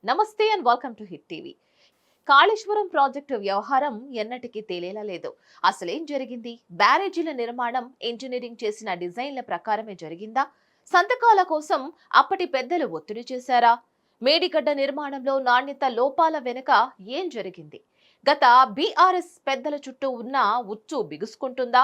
నమస్తే and welcome to hit TV. Kaleshwaram project వ్యవహారం ఎన్నటికీ తేలేలా లేదు. అసలేం జరిగింది? బ్యారేజీల నిర్మాణం ఇంజనీరింగ్ చేసిన డిజైన్ల ప్రకారమే జరిగిందా? సంతకాల కోసం అప్పటి పెద్దలు ఒత్తిడి చేశారా? మేడిగడ్డ నిర్మాణంలో నాణ్యత లోపాల వెనుక ఏం జరిగింది? గత బీఆర్ఎస్ పెద్దల చుట్టూ ఉన్న ఉచ్చు బిగుసుకుంటుందా?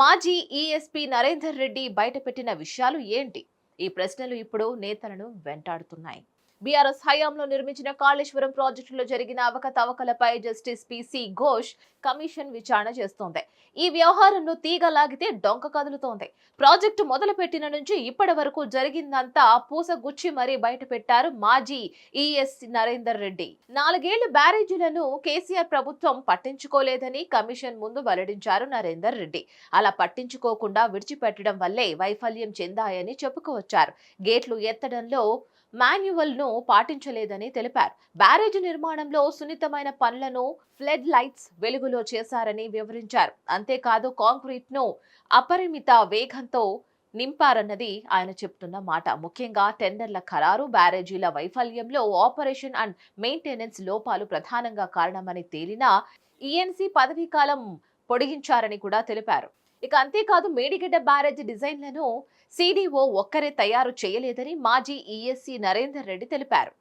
మాజీ ఈఎస్పీ నరేందర్ రెడ్డి బయటపెట్టిన విషయాలు ఏంటి? ఈ ప్రశ్నలు ఇప్పుడు నేతలను వెంటాడుతున్నాయి. బీఆర్ఎస్ హయాంలో నిర్మించిన కాళేశ్వరం ప్రాజెక్టులో జరిగిన అవకతవకలపై జస్టిస్ పిసి ఘోష్ కమిషన్ విచారణ చేస్తోంది. ఈ వ్యవహారంలో తీగ లాగితే డొంక కదులుతోంది. ప్రాజెక్టు మొదలుపెట్టిన నుంచి ఇప్పటి వరకు జరిగిందంతా పూసగుచ్చి మరీ బయట పెట్టారు మాజీ ఈఎస్ నరేందర్ రెడ్డి. 4 ఏళ్లు బ్యారేజీలను కేసీఆర్ ప్రభుత్వం పట్టించుకోలేదని కమిషన్ ముందు వెల్లడించారు నరేందర్ రెడ్డి. అలా పట్టించుకోకుండా విడిచిపెట్టడం వల్లే వైఫల్యం చెందాయని చెప్పుకోవచ్చారు. గేట్లు ఎత్తడంలో మాన్యువల్ ను పాటించలేదని తెలిపారు. బ్యారేజ్ నిర్మాణంలో సున్నితమైన పనులను ఫ్లడ్ లైట్స్ వెలుగులో చేశారని వివరించారు. అంతేకాదు కాంక్రీట్ ను అపరిమిత వేగంతో నింపారన్నది ఆయన చెప్తున్న మాట. ముఖ్యంగా టెండర్ల ఖరారు, బ్యారేజీల వైఫల్యంలో ఆపరేషన్ అండ్ మెయింటెనెన్స్ లోపాలు ప్రధానంగా కారణమని తేలినా ఈఎన్సీ పదవీ కాలం పొడిగించారని కూడా తెలిపారు. ఇక అంతేకాదు మేడిగడ్డ బ్యారేజ్ డిజైన్లను సిడిఓ ఒక్కరే తయారు చేయలేదని మాజీ ఈఎస్సీ నరేందర్ రెడ్డి తెలిపారు.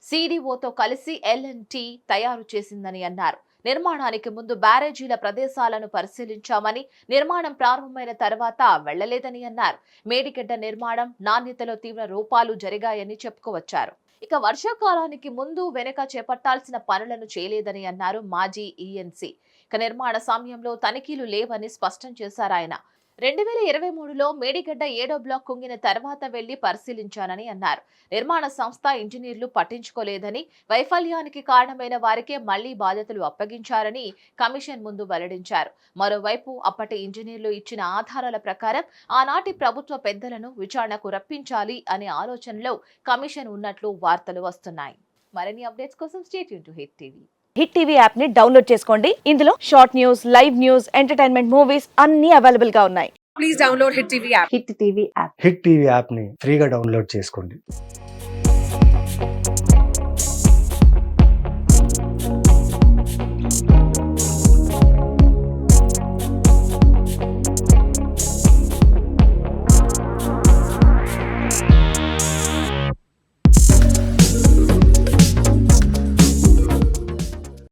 సిడిఓతో కలిసి ఎల్ఎన్టీ తయారు చేసిందని అన్నారు. నిర్మాణానికి ముందు బ్యారేజీల ప్రదేశాలను పరిశీలించామని, నిర్మాణం ప్రారంభమైన తర్వాత వెళ్లలేదని అన్నారు. మేడిగడ్డ నిర్మాణం నాణ్యతలో తీవ్ర రూపాలు జరిగాయని చెప్పుకోవచ్చారు. ఇక వర్షాకాలానికి ముందు వెనుక చేపట్టాల్సిన పనులను చేయలేదని అన్నారు మాజీ ఈఎన్సీ. ఇక నిర్మాణ సమయంలో తనిఖీలు లేవని స్పష్టం చేశారు ఆయన. 2023లో మేడిగడ్డ 7వ బ్లాక్ కుంగిన తర్వాత వెళ్లి పరిశీలించానని అన్నారు. నిర్మాణ సంస్థ ఇంజనీర్లు పట్టించుకోలేదని, వైఫల్యానికి కారణమైన వారికే మళ్లీ బాధ్యతలు అప్పగించారని కమిషన్ ముందు వెల్లడించారు. మరోవైపు అప్పటి ఇంజనీర్లు ఇచ్చిన ఆధారాల ప్రకారం ఆనాటి ప్రభుత్వ పెద్దలను విచారణకు రప్పించాలి అనే ఆలోచనలో కమిషన్ ఉన్నట్లు వార్తలు వస్తున్నాయి. మరిన్ని అప్డేట్స్ కోసం stay tune to hit TV. Hit TV app ని డౌన్లోడ్ చేసుకోండి. ఇందులో short news, live news, entertainment movies అన్ని అవైలబుల్ గా ఉన్నాయి. Please download Hit TV app. Hit TV app hit TV యాప్ని ఫ్రీగా డౌన్లోడ్ చేసుకోండి.